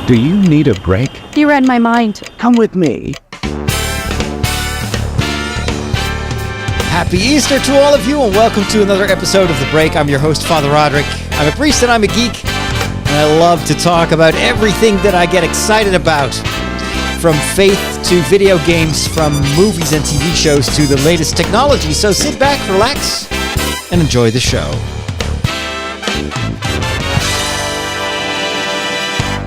Do you need a break? You read my mind. Come with me. Happy Easter to all of you, and welcome to another episode of The Break. I'm your host, Father Roderick. I'm a priest and I'm a geek, and I love to talk about everything that I get excited about. From faith to video games, from movies and TV shows to the latest technology. So sit back, relax, and enjoy the show.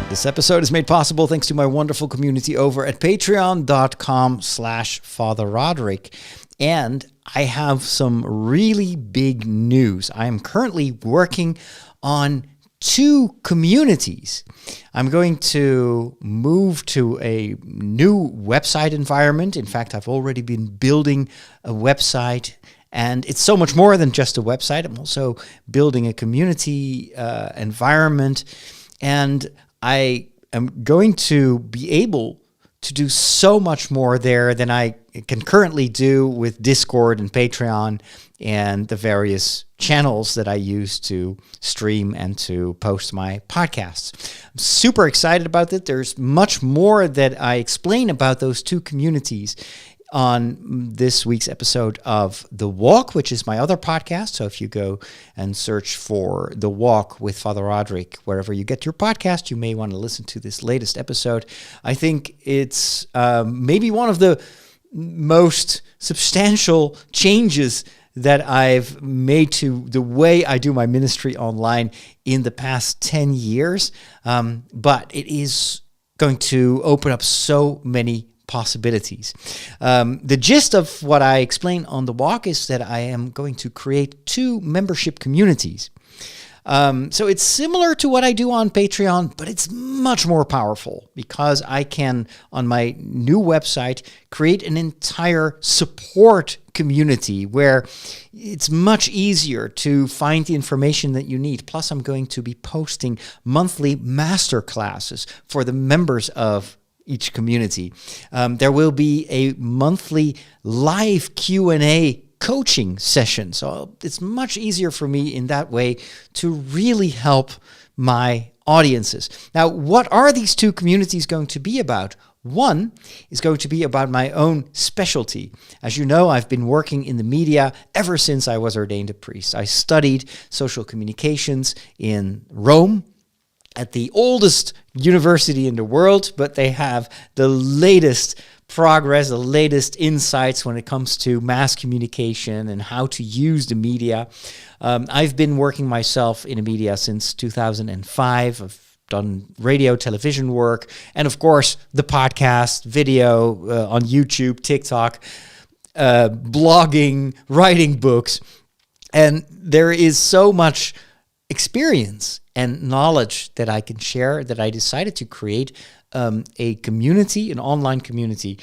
This episode is made possible thanks to my wonderful community over at patreon.com/Father Roderick. And I have some really big news. I am currently working on 2 communities. I'm going to move to a new website environment. In fact, I've already been building a website, and it's so much more than just a website. I'm also building a community environment, and I am going to be able to do so much more there than I can currently do with Discord and Patreon and the various channels that I use to stream and to post my podcasts. I'm super excited about it. There's much more that I explain about those 2 communities on this week's episode of The Walk, which is my other podcast. So if you go and search for The Walk with Father Roderick, wherever you get your podcast, you may want to listen to this latest episode. I think it's maybe one of the most substantial changes that I've made to the way I do my ministry online in the past 10 years. But it is going to open up so many possibilities. The gist of what I explain on The Walk is that I am going to create 2 membership communities. So it's similar to what I do on Patreon, but it's much more powerful because I can, on my new website, create an entire support community where it's much easier to find the information that you need. Plus, I'm going to be posting monthly master classes for the members of each community. There will be a monthly live Q&A coaching session. So it's much easier for me in that way to really help my audiences. Now, what are these 2 communities going to be about? One is going to be about my own specialty. As you know, I've been working in the media ever since I was ordained a priest. I studied social communications in Rome, at the oldest university in the world, but they have the latest progress, the latest insights when it comes to mass communication and how to use the media. I've been working myself in the media since 2005. I've done radio, television work, and of course, the podcast, video on YouTube, TikTok, blogging, writing books. And there is so much experience and knowledge that I can share that I decided to create a community, an online community,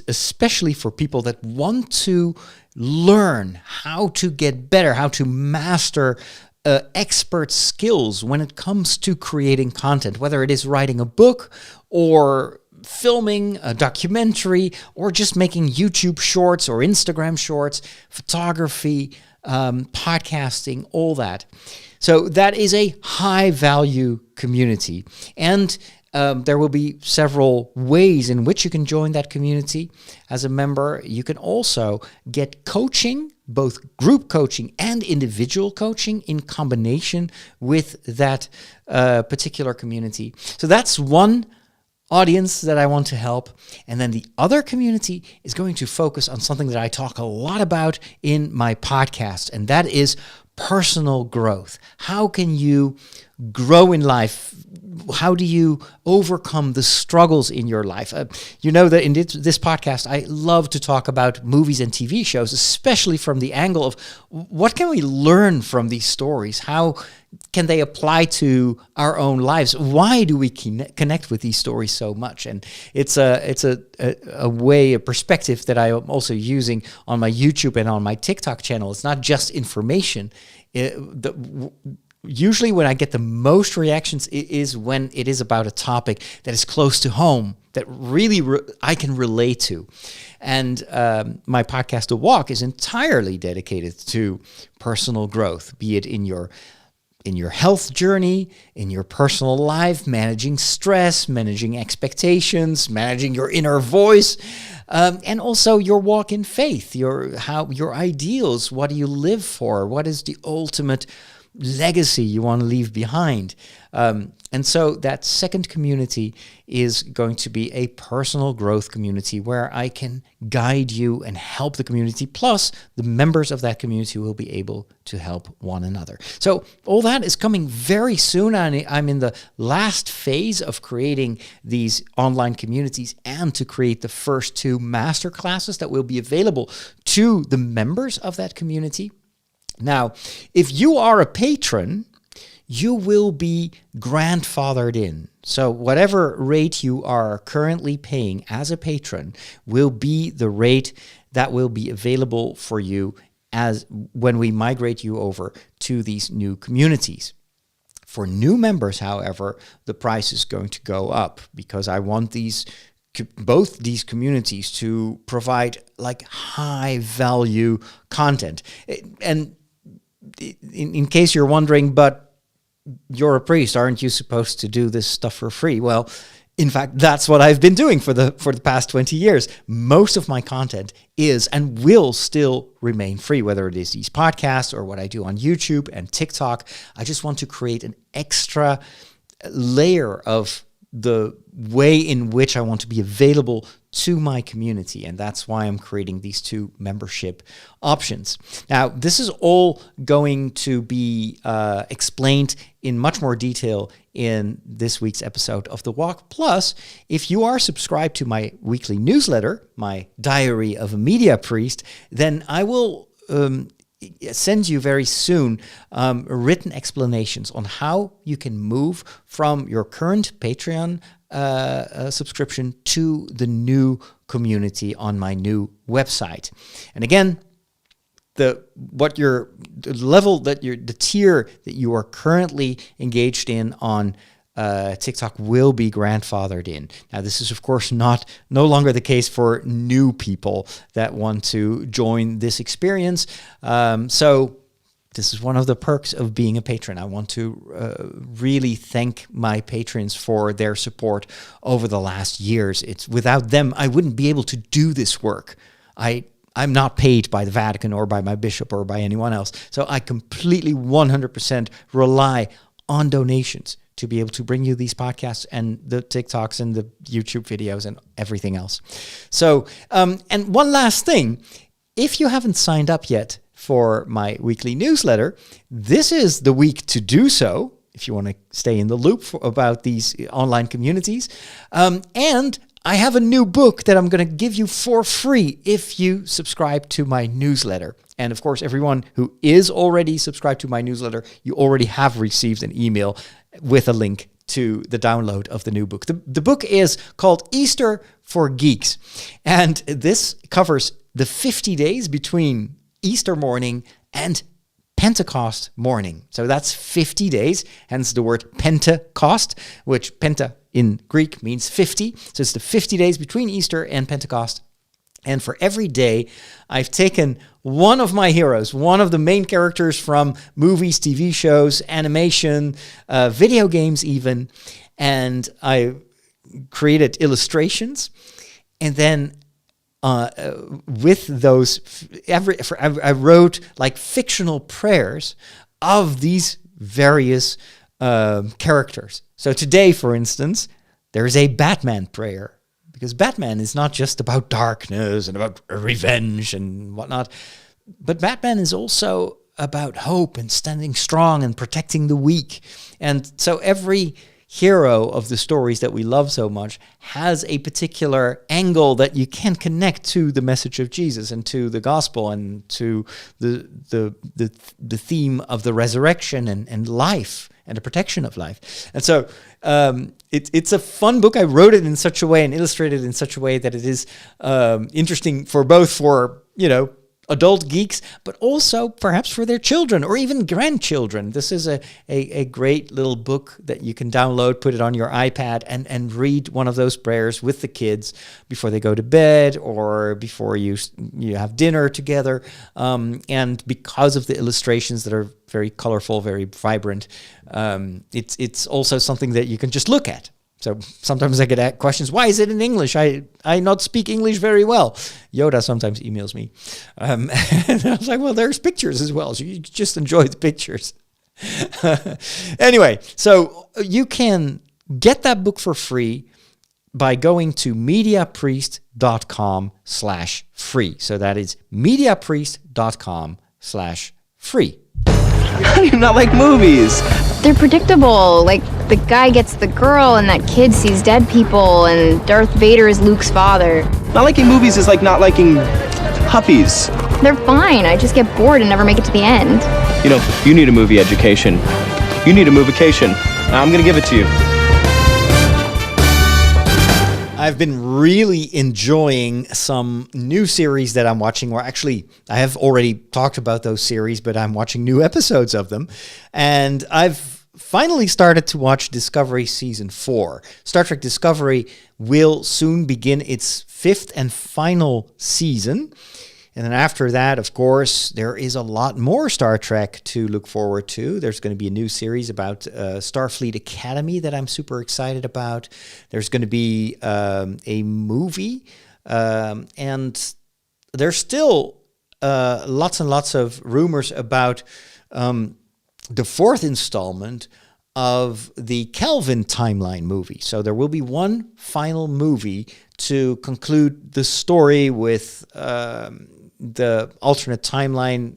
especially for people that want to learn how to get better, how to master expert skills when it comes to creating content, whether it is writing a book or filming a documentary or just making YouTube shorts or Instagram shorts, photography, podcasting, all that. So that is a high value community. And there will be several ways in which you can join that community as a member. You can also get coaching, both group coaching and individual coaching in combination with that particular community. So that's one audience that I want to help. And then the other community is going to focus on something that I talk a lot about in my podcast, and that is personal growth. How can you grow in life? How do you overcome the struggles in your life? You know that in this podcast, I love to talk about movies and TV shows, especially from the angle of what can we learn from these stories? How can they apply to our own lives? Why do we connect with these stories so much? And it's a way, a perspective that I am also using on my YouTube and on my TikTok channel. It's not just information. Usually when I get the most reactions is when it is about a topic that is close to home, that really I can relate to. And my podcast, The Walk, is entirely dedicated to personal growth, be it in your in your health journey, in your personal life, managing stress, managing expectations, managing your inner voice, and also your walk in faith, your ideals. What do you live for? What is the ultimate legacy you want to leave behind? And so that second community is going to be a personal growth community where I can guide you and help the community. Plus, the members of that community will be able to help one another. So all that is coming very soon. I'm in the last phase of creating these online communities and to create the first 2 masterclasses that will be available to the members of that community. Now, if you are a patron, you will be grandfathered in. So whatever rate you are currently paying as a patron will be the rate that will be available for you as when we migrate you over to these new communities. For new members, however, the price is going to go up because I want both these communities to provide like high value content. And in case you're wondering, but you're a priest, aren't you supposed to do this stuff for free? Well, in fact, that's what I've been doing for the past 20 years. Most of my content is and will still remain free, whether it is these podcasts or what I do on YouTube and TikTok. I just want to create an extra layer of the way in which I want to be available to my community. And that's why I'm creating these 2 membership options. Now, this is all going to be explained in much more detail in this week's episode of The Walk. Plus, if you are subscribed to my weekly newsletter, my Diary of a Media Priest, then I will send you very soon written explanations on how you can move from your current Patreon subscription to the new community on my new website. And again, the tier that you are currently engaged in on TikTok will be grandfathered in. Now, this is, of course, no longer the case for new people that want to join this experience. So this is one of the perks of being a patron. I want to really thank my patrons for their support over the last years. Without them, I wouldn't be able to do this work. I'm not paid by the Vatican or by my bishop or by anyone else. So I completely 100% rely on donations to be able to bring you these podcasts and the TikToks and the YouTube videos and everything else. So, and one last thing, if you haven't signed up yet for my weekly newsletter, this is the week to do so, if you want to stay in the loop about these online communities. And I have a new book that I'm going to give you for free if you subscribe to my newsletter. And of course, everyone who is already subscribed to my newsletter, you already have received an email with a link to the download of the new book. The book is called Easter for Geeks. And this covers the 50 days between Easter morning and Pentecost morning. So that's 50 days, hence the word Pentecost, which Penta in Greek means 50. So it's the 50 days between Easter and Pentecost. And for every day, I've taken one of my heroes, one of the main characters from movies, TV shows, animation, video games even, and I created illustrations. And then with those, I wrote like fictional prayers of these various characters. So today, for instance, there's a Batman prayer. Because Batman is not just about darkness and about revenge and whatnot, but Batman is also about hope and standing strong and protecting the weak. And so every hero of the stories that we love so much has a particular angle that you can connect to the message of Jesus and to the gospel and to the theme of the resurrection and life and the protection of life. And so it's a fun book. I wrote it in such a way and illustrated it in such a way that it is interesting for both adult geeks, but also perhaps for their children or even grandchildren. This is a great little book that you can download, put it on your iPad, and read one of those prayers with the kids before they go to bed or before you have dinner together. And because of the illustrations that are very colorful, very vibrant, it's also something that you can just look at. So sometimes I get asked questions, why is it in English? I not speak English very well. Yoda sometimes emails me. And I was like, well, there's pictures as well. So you just enjoy the pictures. Anyway, so you can get that book for free by going to mediapriest.com/free. So that is mediapriest.com/free. How do you not like movies? They're predictable. Like, the guy gets the girl and that kid sees dead people and Darth Vader is Luke's father. Not liking movies is like not liking puppies. They're fine. I just get bored and never make it to the end. You know, you need a movie education. You need a movication. I'm gonna give it to you. I've been really enjoying some new series that I'm watching, or actually, I have already talked about those series, but I'm watching new episodes of them. And I've finally started to watch Discovery Season 4. Star Trek Discovery will soon begin its 5th and final season. And then after that, of course, there is a lot more Star Trek to look forward to. There's going to be a new series about Starfleet Academy that I'm super excited about. There's going to be a movie. And there's still lots and lots of rumors about the 4th installment of the Kelvin timeline movie. So there will be one final movie to conclude the story with the alternate timeline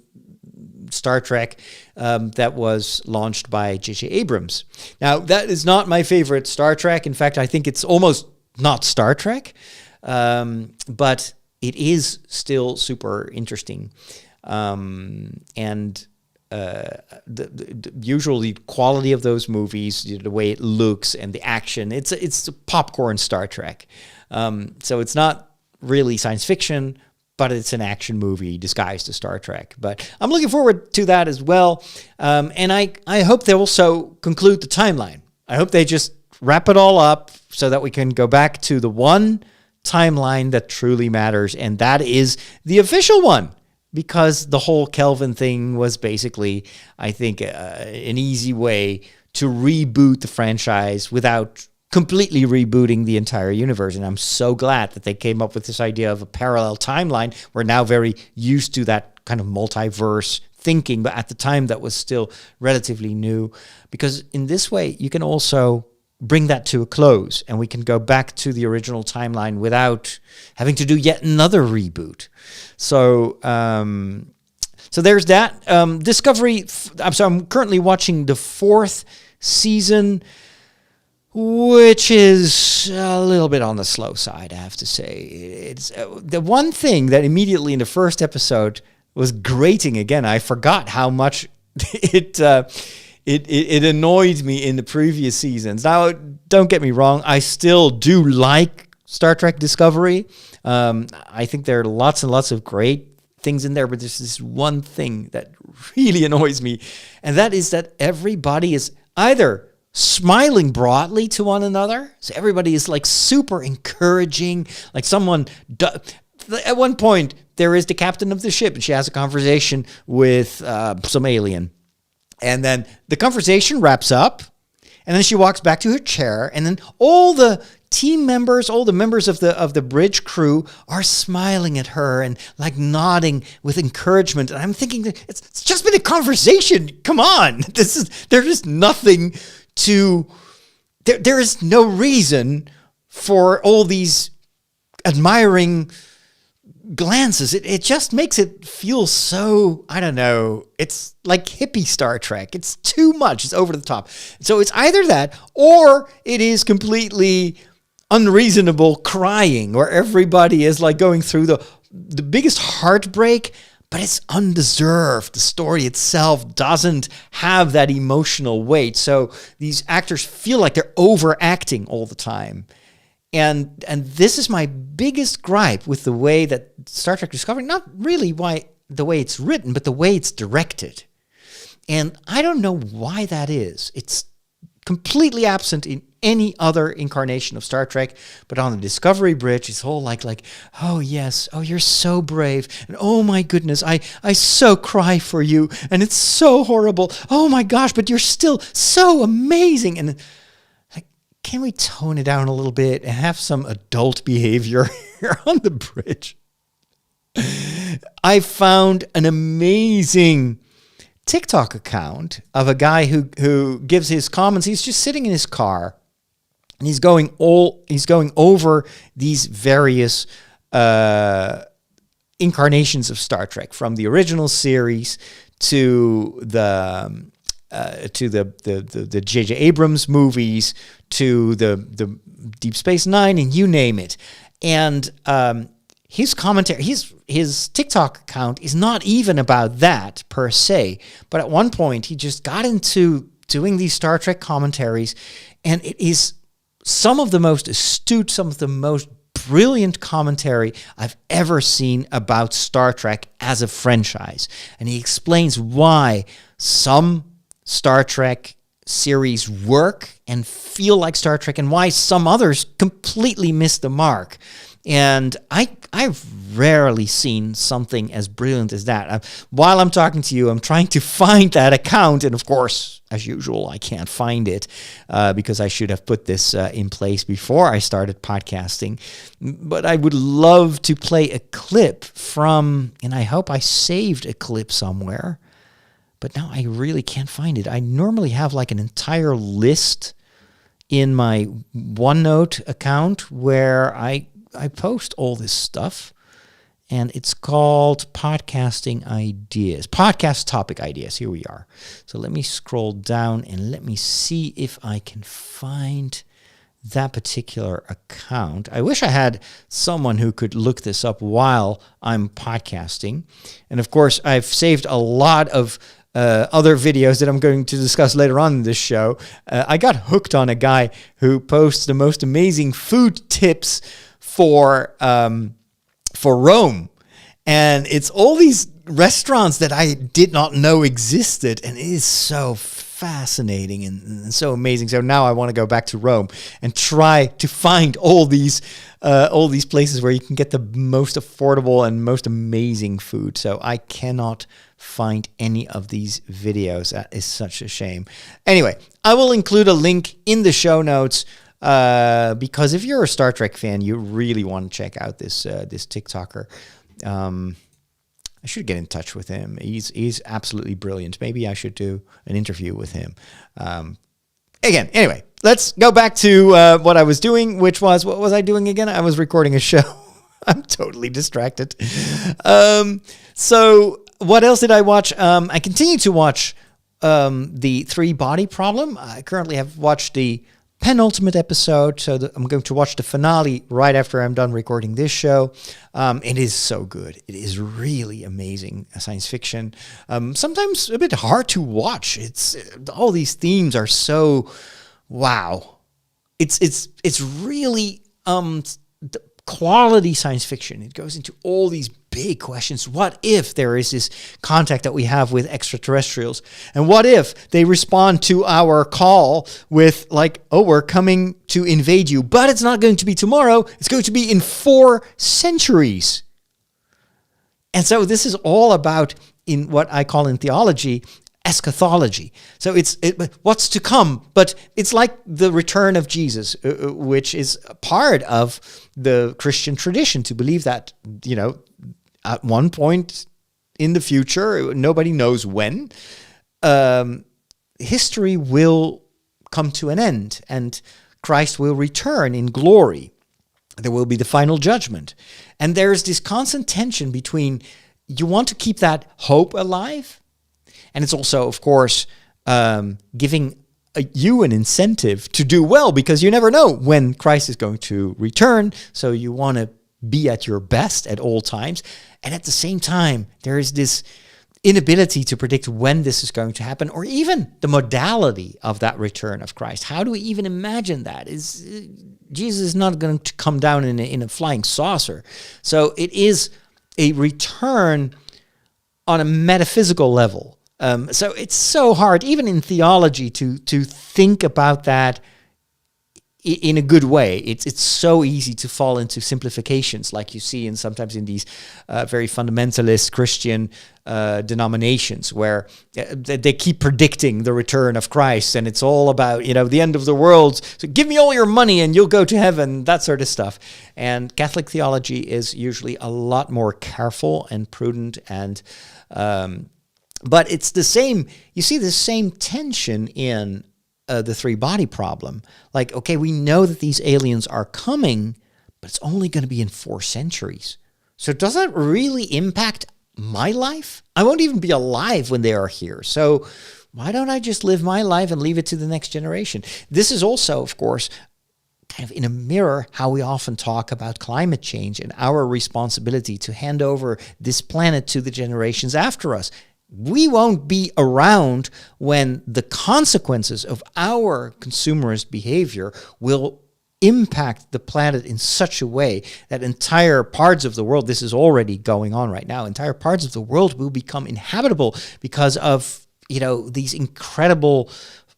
Star Trek that was launched by J.J. Abrams. Now, that is not my favorite Star Trek. In fact, I think it's almost not Star Trek, but it is still super interesting. Usually the quality of those movies, the way it looks and the action, it's popcorn Star Trek. So it's not really science fiction, but it's an action movie disguised as Star Trek. But I'm looking forward to that as well. And I hope they also conclude the timeline. I hope they just wrap it all up so that we can go back to the one timeline that truly matters, and that is the official one. Because the whole Kelvin thing was basically, I think, an easy way to reboot the franchise without completely rebooting the entire universe. And I'm so glad that they came up with this idea of a parallel timeline. We're now very used to that kind of multiverse thinking, but at the time that was still relatively new. Because in this way, you can also bring that to a close and we can go back to the original timeline without having to do yet another reboot. So there's that. Discovery, I'm currently watching the 4th season, which is a little bit on the slow side, I have to say. It's the one thing that immediately in the first episode was grating again. I forgot how much it annoyed me in the previous seasons. Now, don't get me wrong, I still do like Star Trek Discovery. I think there are lots and lots of great things in there, but there's this one thing that really annoys me, and that is that everybody is either smiling broadly to one another, so everybody is like super encouraging, like someone... At one point, there is the captain of the ship, and she has a conversation with some alien. And then the conversation wraps up, and then she walks back to her chair, and then all the team members, all the members of the bridge crew are smiling at her and like nodding with encouragement. And I'm thinking that it's just been a conversation. Come on. There's just nothing to, there is no reason for all these admiring glances. It just makes it feel so, I don't know, it's like hippie Star Trek. It's too much. It's over the top. So it's either that or it is completely unreasonable crying where everybody is like going through the biggest heartbreak, but it's undeserved. The story itself doesn't have that emotional weight. So these actors feel like they're overacting all the time. And this is my biggest gripe with the way that Star Trek Discovery, not really why the way it's written, but the way it's directed. And I don't know why that is. It's completely absent in any other incarnation of Star Trek, but on the Discovery Bridge, it's all like, oh yes, oh you're so brave, and oh my goodness, I so cry for you, and it's so horrible. Oh my gosh, but you're still so amazing. And like, can we tone it down a little bit and have some adult behavior here on the bridge? I found an amazing TikTok account of a guy who gives his comments. He's just sitting in his car and he's going over these various incarnations of Star Trek, from the original series to the J.J. Abrams movies to the Deep Space Nine, and you name it. And his commentary, his TikTok account is not even about that per se, but at one point he just got into doing these Star Trek commentaries, and it is some of the most astute, some of the most brilliant commentary I've ever seen about Star Trek as a franchise. And he explains why some Star Trek series work and feel like Star Trek, and why some others completely miss the mark. And I've rarely seen something as brilliant as that. While I'm talking to you, I'm trying to find that account. And of course, as usual, I can't find it because I should have put this in place before I started podcasting. But I would love to play a clip from, and I hope I saved a clip somewhere. But now I really can't find it. I normally have like an entire list in my OneNote account where I post all this stuff, and it's called Podcasting Ideas, Podcast Topic Ideas. Here we are. So let me scroll down and let me see if I can find that particular account. I wish I had someone who could look this up while I'm podcasting. And of course, I've saved a lot of other videos that I'm going to discuss later on in this show. I got hooked on a guy who posts the most amazing food tips for Rome, and it's all these restaurants that I did not know existed, and it is so fascinating and so amazing. So now I want to go back to Rome and try to find all these places where you can get the most affordable and most amazing food. So I cannot find any of these videos. That is such a shame. Anyway, I will include a link in the show notes. Because if you're a Star Trek fan, you really want to check out this TikToker. I should get in touch with him. He's absolutely brilliant. Maybe I should do an interview with him. Anyway, let's go back to what I was doing, which was, what was I doing again? I was recording a show. I'm totally distracted. So what else did I watch? I continue to watch the 3-Body Problem. I currently have watched the penultimate episode, so I'm going to watch the finale right after I'm done recording this show. It is so good. It is really amazing science fiction. Sometimes a bit hard to watch. It's all these themes are so wow. It's really quality science fiction. It goes into all these big questions. What if there is this contact that we have with extraterrestrials? And what if they respond to our call with like, oh, we're coming to invade you, but it's not going to be tomorrow. It's going to be in 4 centuries. And so this is all about, in what I call in theology, eschatology. So it's what's to come, but it's like the return of Jesus, which is a part of the Christian tradition, to believe that, at one point in the future, nobody knows when, history will come to an end and Christ will return in glory. There will be the final judgment. And there's this constant tension between, you want to keep that hope alive, and it's also, of course, giving you an incentive to do well, because you never know when Christ is going to return. So you want to be at your best at all times. And at the same time, there is this inability to predict when this is going to happen, or even the modality of that return of Christ. How do we even imagine that? Jesus is not going to come down in a flying saucer. So it is a return on a metaphysical level. So it's so hard, even in theology, to think about that in a good way. It's so easy to fall into simplifications, like you see sometimes in these very fundamentalist Christian denominations, where they keep predicting the return of Christ, and it's all about, the end of the world. So give me all your money and you'll go to heaven, that sort of stuff. And Catholic theology is usually a lot more careful and prudent, and but it's the same. You see the same tension in the three-body problem. Like, okay, we know that these aliens are coming, but it's only going to be in 4 centuries. So does that really impact my life? I won't even be alive when they are here. So why don't I just live my life and leave it to the next generation? This is also, of course, kind of in a mirror how we often talk about climate change and our responsibility to hand over this planet to the generations after us. We won't be around when the consequences of our consumerist behavior will impact the planet in such a way that entire parts of the world, this is already going on right now, entire parts of the world will become inhabitable because of, these incredible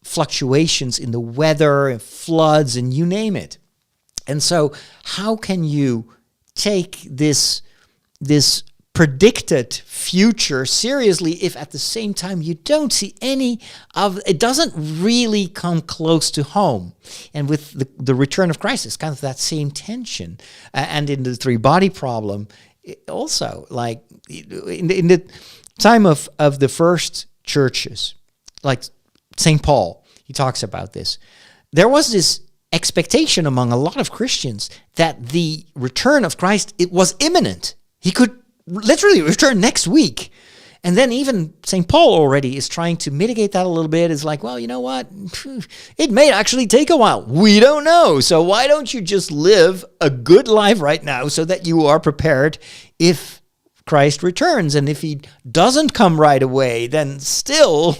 fluctuations in the weather and floods and you name it. And so how can you take this predicted future seriously if at the same time you don't see any of it? Doesn't really come close to home. And with the return of Christ, it's kind of that same tension. And in the three-body problem, also, like in the time of the first churches, like St. Paul, he talks about this. There was this expectation among a lot of Christians that the return of Christ, it was imminent. He could literally return next week. And then even St. Paul already is trying to mitigate that a little bit. It's like, well, you know what? It may actually take a while. We don't know. So why don't you just live a good life right now so that you are prepared if Christ returns? And if he doesn't come right away, then still,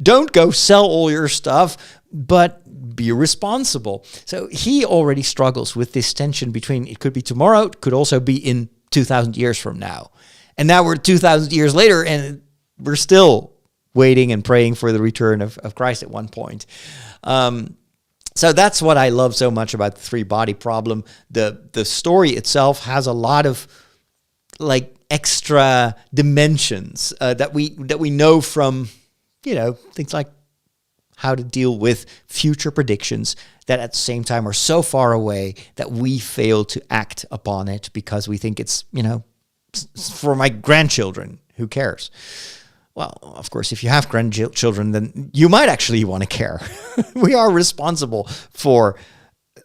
don't go sell all your stuff, but be responsible. So he already struggles with this tension between it could be tomorrow, it could also be in 2,000 years from now. And now we're 2,000 years later and we're still waiting and praying for the return of Christ at one point. So that's what I love so much about the three-body problem. The story itself has a lot of like extra dimensions that we know from, things like how to deal with future predictions that at the same time are so far away that we fail to act upon it because we think it's, for my grandchildren, who cares? Well, of course, if you have grandchildren, then you might actually want to care. We are responsible for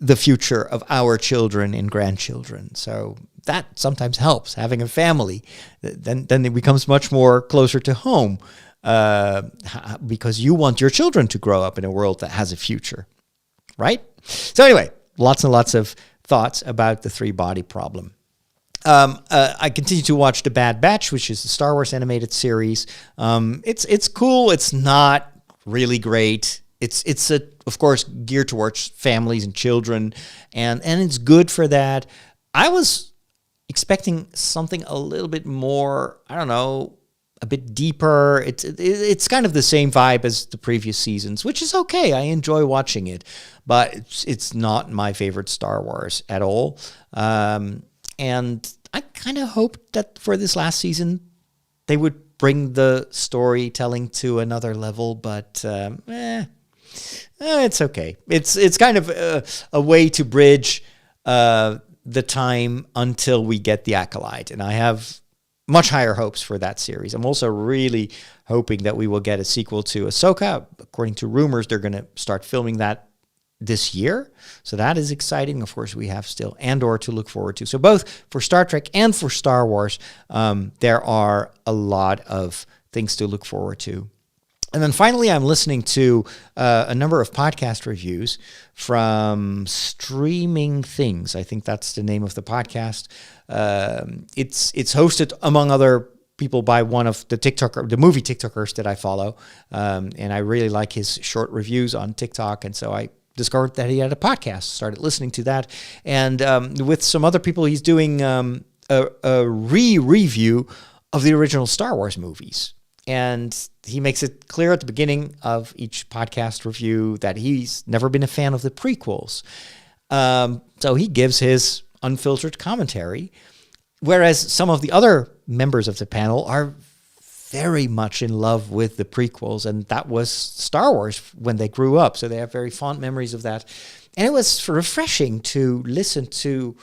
the future of our children and grandchildren. So that sometimes helps, having a family. Then it becomes much more closer to home. Because you want your children to grow up in a world that has a future, right? So anyway, lots and lots of thoughts about the three-body problem. I continue to watch The Bad Batch, which is the Star Wars animated series. It's cool. It's not really great. It's of course geared towards families and children, and it's good for that. I was expecting something a little bit more, I don't know, a bit deeper. It's kind of the same vibe as the previous seasons, which is okay. I enjoy watching it, but it's not my favorite Star Wars at all. And I kind of hoped that for this last season, they would bring the storytelling to another level, but it's okay. It's kind of a way to bridge the time until we get the Acolyte, and I have much higher hopes for that series. I'm also really hoping that we will get a sequel to Ahsoka. According to rumors, they're going to start filming that this year. So that is exciting. Of course, we have still Andor to look forward to. So both for Star Trek and for Star Wars, there are a lot of things to look forward to. And then finally, I'm listening to a number of podcast reviews from Streaming Things. I think that's the name of the podcast. It's hosted, among other people, by one of the movie TikTokers that I follow. And I really like his short reviews on TikTok. And so I discovered that he had a podcast, started listening to that. And with some other people, he's doing a re-review of the original Star Wars movies. And he makes it clear at the beginning of each podcast review that he's never been a fan of the prequels. So he gives his unfiltered commentary, whereas some of the other members of the panel are very much in love with the prequels, and that was Star Wars when they grew up, so they have very fond memories of that. And it was refreshing to listen to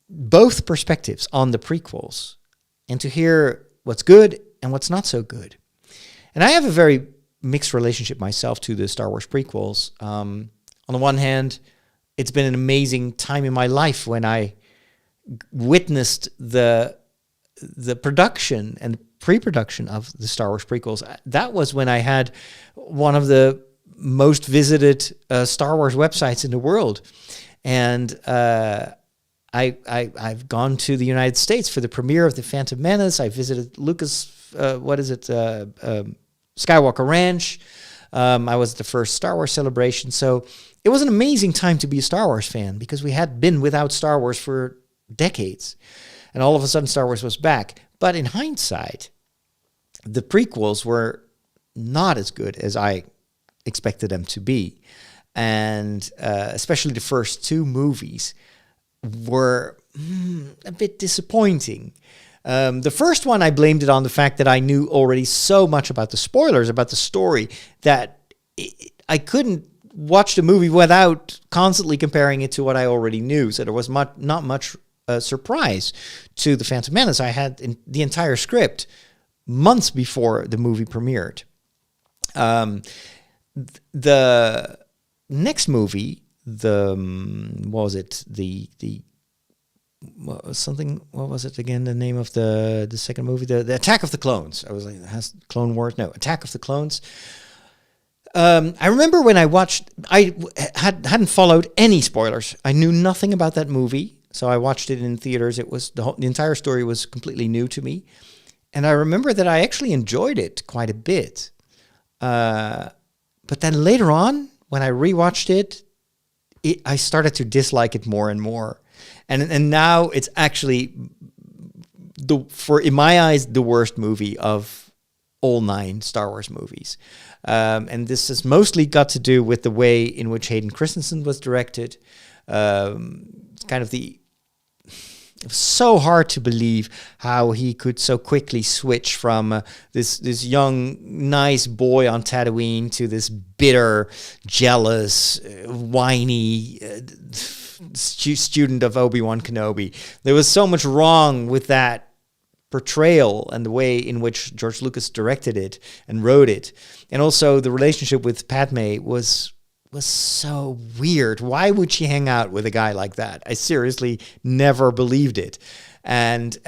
both perspectives on the prequels and to hear what's good and what's not so good. And I have a very mixed relationship myself to the Star Wars prequels. On the one hand, it's been an amazing time in my life when I witnessed the production and pre-production of the Star Wars prequels. That was when I had one of the most visited Star Wars websites in the world. And I've gone to the United States for the premiere of The Phantom Menace. I visited Skywalker Ranch. I was at the first Star Wars celebration. So it was an amazing time to be a Star Wars fan because we had been without Star Wars for decades. And all of a sudden Star Wars was back. But in hindsight, the prequels were not as good as I expected them to be. And especially the first two movies were a bit disappointing. The first one, I blamed it on the fact that I knew already so much about the spoilers, about the story, that I couldn't watch the movie without constantly comparing it to what I already knew. So there was not much surprise to The Phantom Menace. I had the entire script months before the movie premiered. The next movie, what was it again? The name of the second movie, the Attack of the Clones. I was like, has Clone Wars? No, Attack of the Clones. I remember when I watched, I hadn't followed any spoilers. I knew nothing about that movie, so I watched it in theaters. It was the entire story was completely new to me, and I remember that I actually enjoyed it quite a bit. But then later on, when I rewatched it, I started to dislike it more and more. And now it's actually, in my eyes, the worst movie of all 9 Star Wars movies. And this has mostly got to do with the way in which Hayden Christensen was directed. It was so hard to believe how he could so quickly switch from this young, nice boy on Tatooine to this bitter, jealous, whiny student of Obi-Wan Kenobi. There was so much wrong with that portrayal and the way in which George Lucas directed it and wrote it. And also the relationship with Padme was so weird. Why would she hang out with a guy like that? I seriously never believed it. And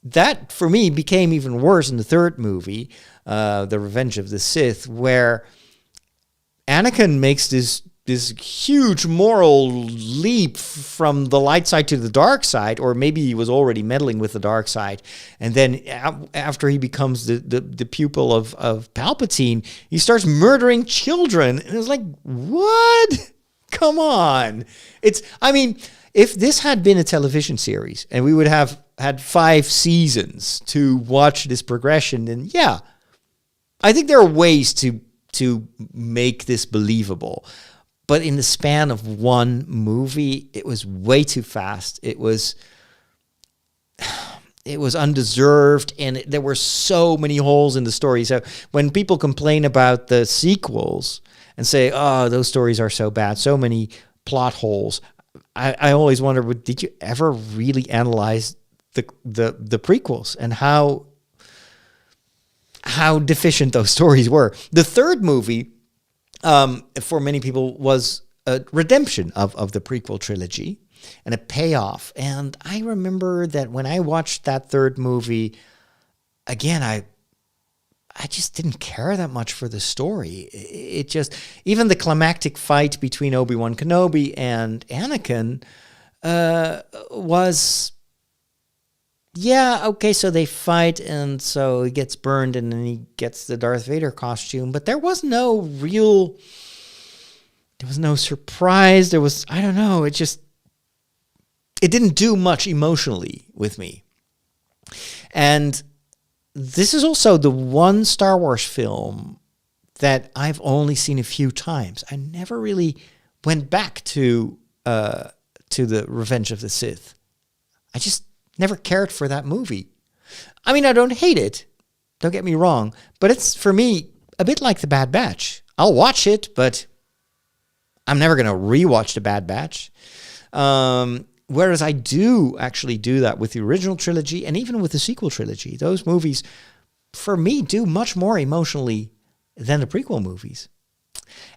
that, for me, became even worse in the third movie, The Revenge of the Sith, where Anakin makes this huge moral leap from the light side to the dark side, or maybe he was already meddling with the dark side. And then after he becomes the pupil of Palpatine, he starts murdering children. And it's like, what? Come on. If this had been a television series and we would have had 5 seasons to watch this progression, then yeah, I think there are ways to make this believable. But in the span of one movie, it was way too fast. It was undeserved, and there were so many holes in the story. So when people complain about the sequels and say, "Oh, those stories are so bad, so many plot holes," I always wonder, did you ever really analyze the prequels and how deficient those stories were? The third movie, for many people, was a redemption of the prequel trilogy and a payoff. And I remember that when I watched that third movie, again, I just didn't care that much for the story. It just, even the climactic fight between Obi-Wan Kenobi and Anakin was, yeah, okay, so they fight, and so he gets burned, and then he gets the Darth Vader costume. But there was no surprise. I don't know, it didn't do much emotionally with me. And this is also the one Star Wars film that I've only seen a few times. I never really went back to the Revenge of the Sith. I just never cared for that movie. I mean, I don't hate it. Don't get me wrong. But it's, for me, a bit like The Bad Batch. I'll watch it, but I'm never going to rewatch The Bad Batch. Whereas I do actually do that with the original trilogy and even with the sequel trilogy. Those movies, for me, do much more emotionally than the prequel movies.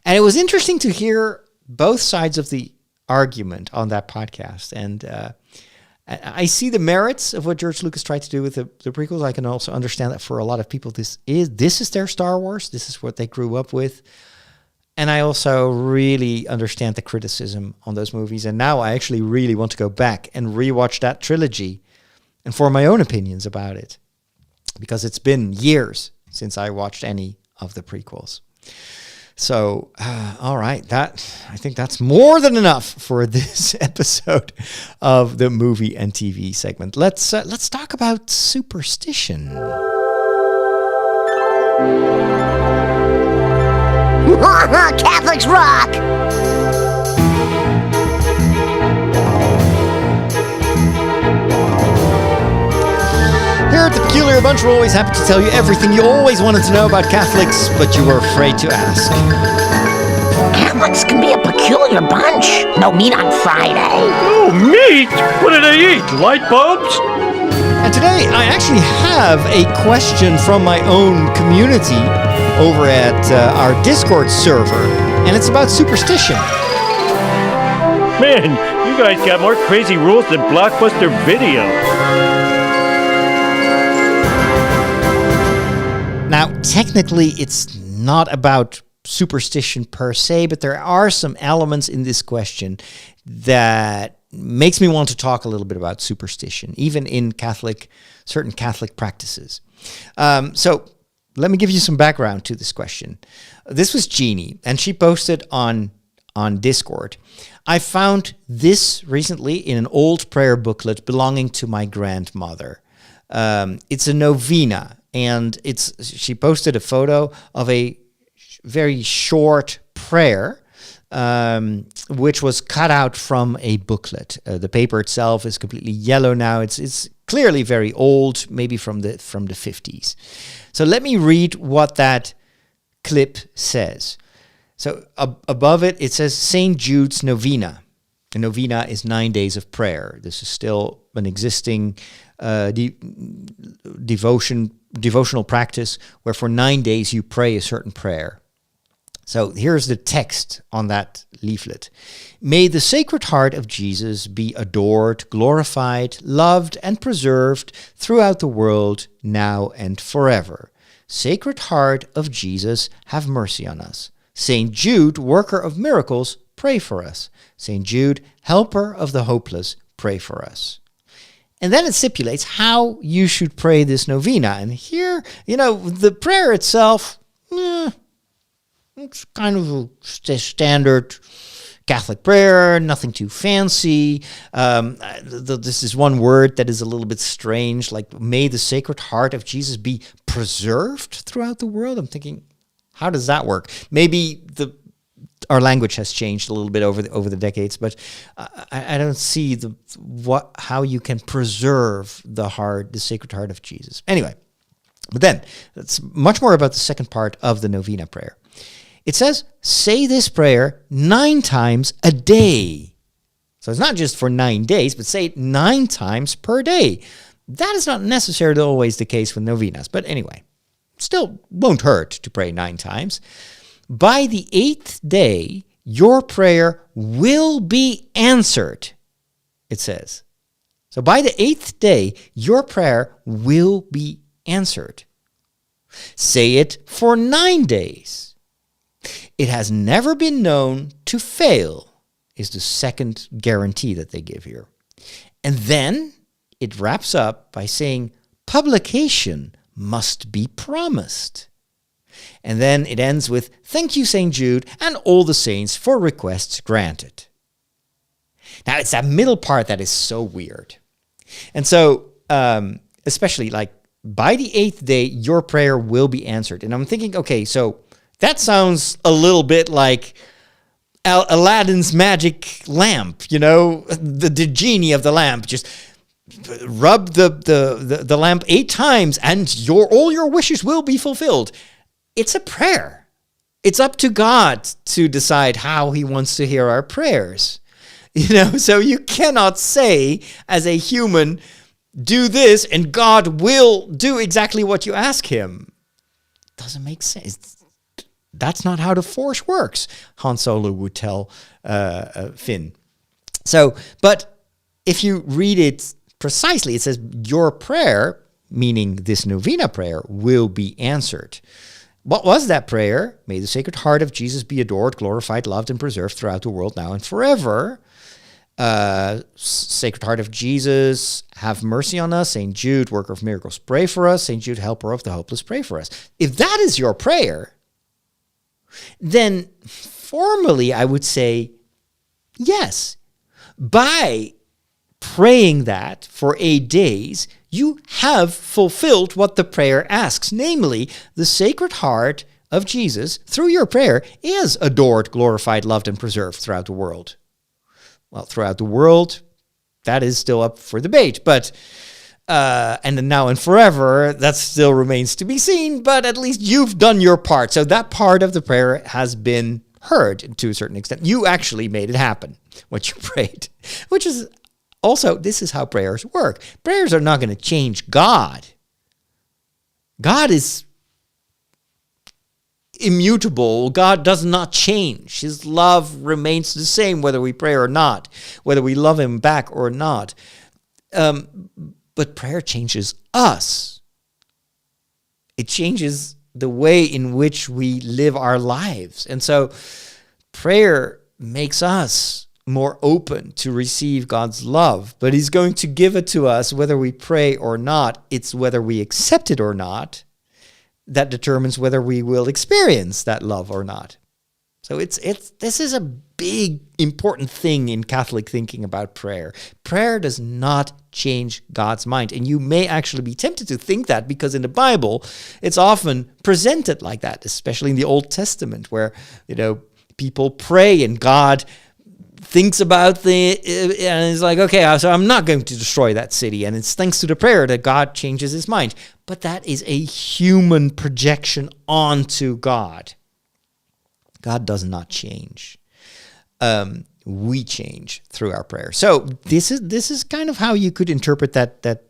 And it was interesting to hear both sides of the argument on that podcast. And I see the merits of what George Lucas tried to do with the prequels. I can also understand that for a lot of people, this is their Star Wars. This is what they grew up with. And I also really understand the criticism on those movies. And now I actually really want to go back and rewatch that trilogy and form my own opinions about it. Because it's been years since I watched any of the prequels. So, all right, I think that's more than enough for this episode of the movie and TV segment. Let's talk about Superstition. Catholics rock! Here at the Peculiar Bunch, we're always happy to tell you everything you always wanted to know about Catholics, but you were afraid to ask. Catholics can be a peculiar bunch. No meat on Friday. Oh, meat? What do they eat? Light bulbs? And today, I actually have a question from my own community over at our Discord server, and it's about superstition. Man, you guys got more crazy rules than Blockbuster Video. Now, technically, it's not about superstition per se, but there are some elements in this question that makes me want to talk a little bit about superstition, even in certain Catholic practices. So let me give you some background to this question. This was Jeannie, and she posted on Discord. I found this recently in an old prayer booklet belonging to my grandmother. It's a novena, and she posted a photo of a very short prayer, which was cut out from a booklet. The paper itself is completely yellow now. It's clearly very old, maybe from the 50s. So let me read what that clip says. So above it, it says St. Jude's Novena. A novena is 9 days of prayer. This is still an existing devotional practice where for 9 days you pray a certain prayer. So here's the text on that leaflet. May the Sacred Heart of Jesus be adored, glorified, loved, and preserved throughout the world, now and forever. Sacred Heart of Jesus, have mercy on us. St. Jude, worker of miracles, pray for us. St. Jude, helper of the hopeless, pray for us. And then it stipulates how you should pray this novena. And here, the prayer itself, it's kind of a standard Catholic prayer, nothing too fancy. This is one word that is a little bit strange, like, may the Sacred Heart of Jesus be preserved throughout the world. I'm thinking, how does that work? Maybe our language has changed a little bit over the decades, but I don't see how you can preserve the Sacred Heart of Jesus. Anyway, but then it's much more about the second part of the novena prayer. It says, say this prayer 9 times a day. So it's not just for 9 days, but say it 9 times per day. That is not necessarily always the case with novenas, but anyway, still won't hurt to pray 9 times. By the 8th day, your prayer will be answered, it says. So by the 8th day, your prayer will be answered. Say it for 9 days. It has never been known to fail, is the second guarantee that they give here. And then it wraps up by saying publication must be promised. And then it ends with, thank you, St. Jude, and all the saints for requests granted. Now, it's that middle part that is so weird. And so, especially like by the 8th day, your prayer will be answered. And I'm thinking, okay, so that sounds a little bit like Aladdin's magic lamp, the genie of the lamp. Just rub the lamp 8 times and all your wishes will be fulfilled. It's a prayer. It's up to God to decide how he wants to hear our prayers. So you cannot say as a human, do this and God will do exactly what you ask him. Doesn't make sense. That's not how the Force works, Han Solo would tell Finn. So, but if you read it precisely, it says your prayer, meaning this novena prayer, will be answered. What was that prayer? May the Sacred Heart of Jesus be adored, glorified, loved, and preserved throughout the world now and forever. Sacred Heart of Jesus, have mercy on us. St. Jude, worker of miracles, pray for us. St. Jude, helper of the hopeless, pray for us. If that is your prayer, then formally I would say yes. By praying that for 8 days, you have fulfilled what the prayer asks, namely, the Sacred Heart of Jesus, through your prayer, is adored, glorified, loved, and preserved throughout the world. Well, throughout the world, that is still up for debate, but and then now and forever, that still remains to be seen, but at least you've done your part. So that part of the prayer has been heard to a certain extent. You actually made it happen, what you prayed, which is also, this is how prayers work. Prayers are not going to change God. God is immutable. God does not change. His love remains the same whether we pray or not, whether we love him back or not. But prayer changes us. It changes the way in which we live our lives. And so prayer makes us more open to receive God's love, but he's going to give it to us whether we pray or not. It's whether we accept it or not that determines whether we will experience that love or not. So this is a big, important thing in Catholic thinking about prayer. Prayer does not change God's mind. And you may actually be tempted to think that because in the Bible, it's often presented like that, especially in the Old Testament, where, people pray and God thinks about and it's like, okay, so I'm not going to destroy that city. And it's thanks to the prayer that God changes his mind. But that is a human projection onto God. God does not change. We change through our prayer. So this is kind of how you could interpret that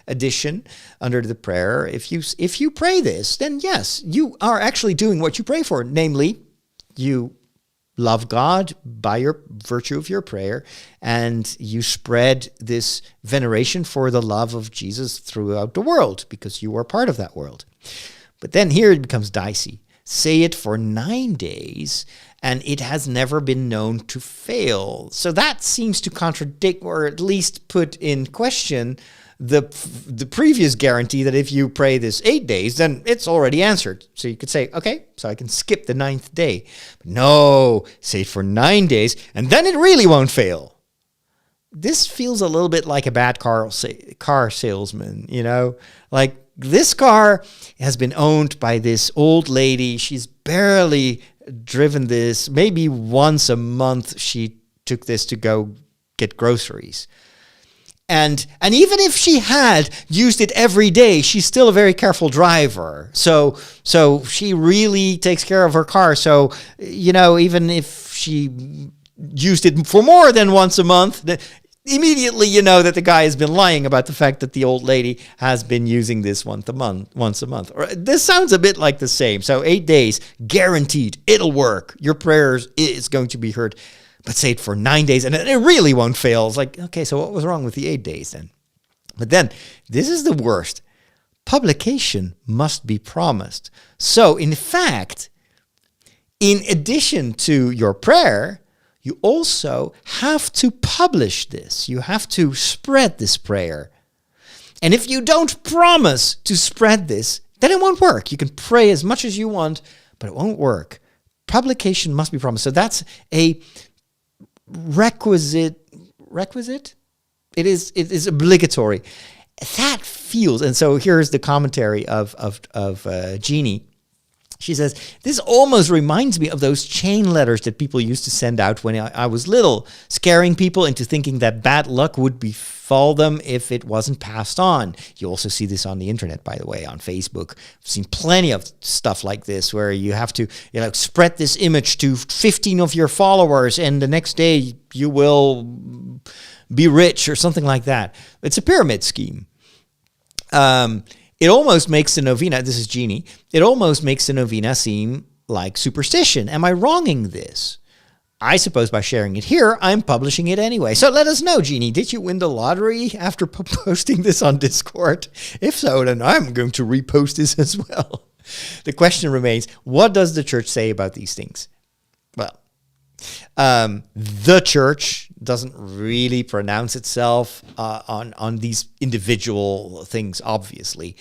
addition under the prayer. If you pray this, then yes, you are actually doing what you pray for. Namely, you love God by your virtue of your prayer, and you spread this veneration for the love of Jesus throughout the world because you are part of that world. But then here it becomes dicey. Say it for 9 days, and it has never been known to fail. So that seems to contradict, or at least put in question, the previous guarantee that if you pray this 8 days, then it's already answered. So you could say, okay, so I can skip the 9th day. But no, say it for 9 days, and then it really won't fail. This feels a little bit like a bad car salesman, Like, this car has been owned by this old lady. She's barely driven this. Maybe once a month she took this to go get groceries. And even if she had used it every day, she's still a very careful driver. So she really takes care of her car. So, even if she used it for more than once a month, immediately you know that the guy has been lying about the fact that the old lady has been using this once a month. Or this sounds a bit like the same. So 8 days, guaranteed, it'll work. Your prayers is going to be heard. But say it for 9 days, and it really won't fail. It's like, okay, so what was wrong with the 8 days then? But then, this is the worst. Publication must be promised. So, in fact, in addition to your prayer, you also have to publish this. You have to spread this prayer. And if you don't promise to spread this, then it won't work. You can pray as much as you want, but it won't work. Publication must be promised. So that's a requisite. It is obligatory. that feels, and so here's the commentary of Jeannie. She says, this almost reminds me of those chain letters that people used to send out when I was little, scaring people into thinking that bad luck would befall them if it wasn't passed on. You also see this on the internet, by the way, on Facebook. I've seen plenty of stuff like this where you have to spread this image to 15 of your followers and the next day you will be rich or something like that. It's a pyramid scheme. It almost makes the novena, this is Jeannie, it almost makes the novena seem like superstition. Am I wronging this? I suppose by sharing it here, I'm publishing it anyway. So let us know, Jeannie, did you win the lottery after posting this on Discord? If so, then I'm going to repost this as well. The question remains, what does the church say about these things? Well, the church doesn't really pronounce itself on these individual things, obviously.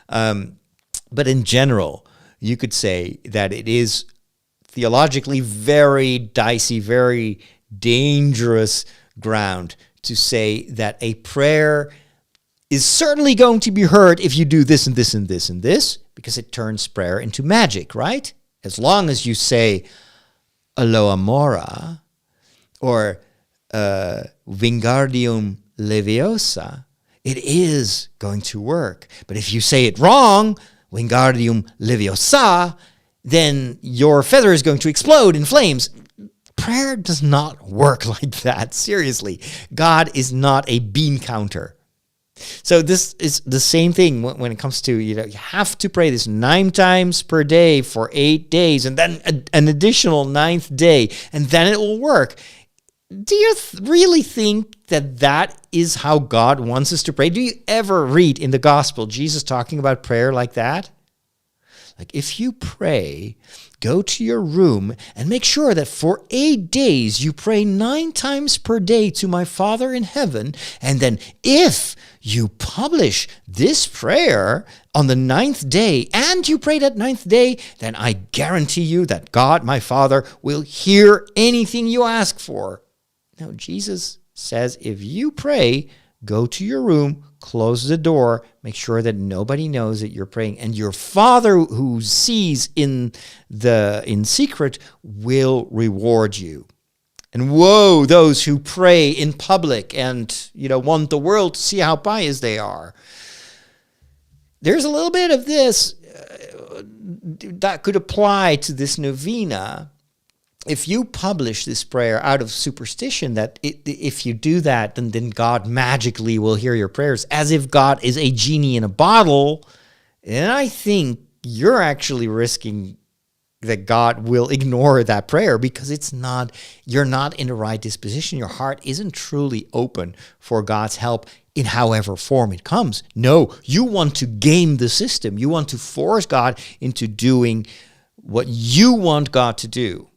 But in general, you could say that it is theologically very dicey, very dangerous ground to say that a prayer is certainly going to be heard if you do this and this and this and this, because it turns prayer into magic, right? As long as you say Aloha Mora or Wingardium Leviosa, it is going to work. But if you say it wrong, Wingardium Leviosa, then your feather is going to explode in flames. Prayer does not work like that. Seriously, God is not a bean counter. So this is the same thing when it comes to, you have to pray this 9 times per day for 8 days and then an additional 9th day, and then it will work. Do you really think that that is how God wants us to pray? Do you ever read in the gospel Jesus talking about prayer like that? Like, if you pray, go to your room and make sure that for 8 days you pray 9 times per day to my Father in heaven. And then if you publish this prayer on the 9th day and you pray that 9th day, then I guarantee you that God, my Father, will hear anything you ask for. Now, Jesus says, if you pray, go to your room, close the door, make sure that nobody knows that you're praying, and your Father who sees in secret will reward you. And woe those who pray in public and want the world to see how pious they are. There's a little bit of this that could apply to this novena. If you publish this prayer out of superstition, that if you do that, then God magically will hear your prayers, as if God is a genie in a bottle, then I think you're actually risking that God will ignore that prayer because you're not in the right disposition. Your heart isn't truly open for God's help in however form it comes. No, you want to game the system. You want to force God into doing what you want God to do.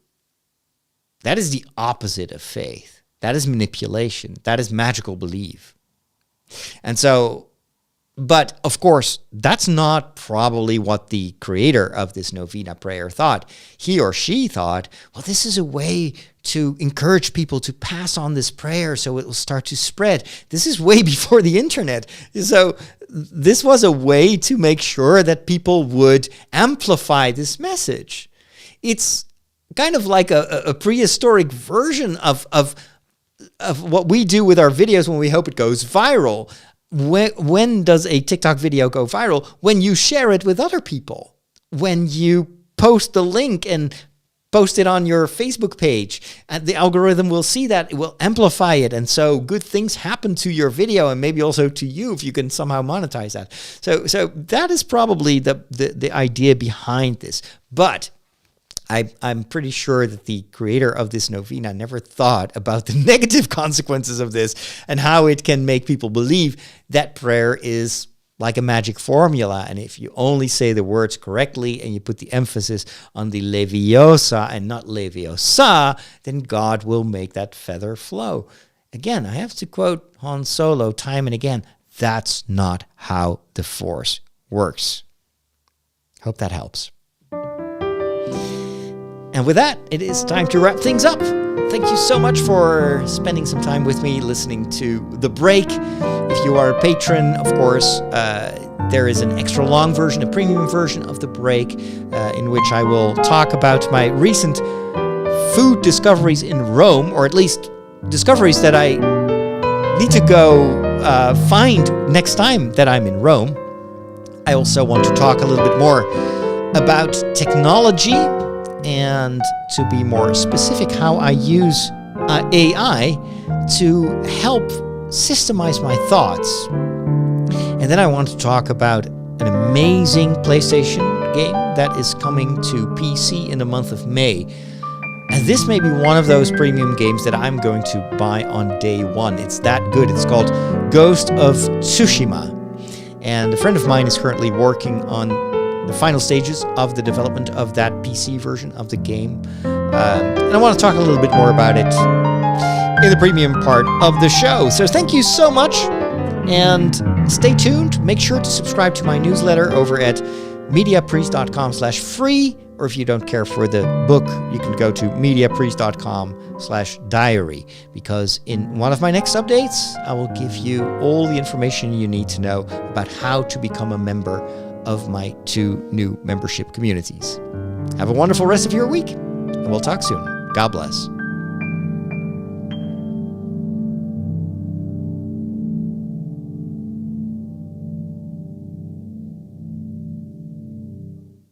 That is the opposite of faith. That is manipulation. That is magical belief. And so, but of course, that's not probably what the creator of this novena prayer thought. He or she thought, well, this is a way to encourage people to pass on this prayer so it will start to spread. This is way before the internet. So this was a way to make sure that people would amplify this message. It's kind of like a prehistoric version of what we do with our videos when we hope it goes viral. When does a TikTok video go viral? When you share it with other people. When you post the link and post it on your Facebook page, and the algorithm will see that, it will amplify it, and so good things happen to your video and maybe also to you if you can somehow monetize that. So that is probably the idea behind this. But I'm pretty sure that the creator of this novena never thought about the negative consequences of this and how it can make people believe that prayer is like a magic formula. And if you only say the words correctly and you put the emphasis on the leviosa and not leviosa, then God will make that feather flow. Again, I have to quote Han Solo time and again, that's not how the Force works. Hope that helps. And with that, it is time to wrap things up. Thank you so much for spending some time with me listening to The Break. If you are a patron, of course, there is an extra long version, a premium version of The Break, in which I will talk about my recent food discoveries in Rome, or at least discoveries that I need to go find next time that I'm in Rome. I also want to talk a little bit more about technology, and to be more specific, how I use AI to help systemize my thoughts. And then I want to talk about an amazing PlayStation game that is coming to PC in the month of May. And this may be one of those premium games that I'm going to buy on day one. It's that good. It's called Ghost of Tsushima. And a friend of mine is currently working on the final stages of the development of that PC version of the game. And I want to talk a little bit more about it in the premium part of the show. So thank you so much, and stay tuned. Make sure to subscribe to my newsletter over at mediapriest.com/free, or if you don't care for the book, you can go to mediapriest.com/diary, because in one of my next updates, I will give you all the information you need to know about how to become a member of my 2 new membership communities. Have a wonderful rest of your week, and we'll talk soon. God bless.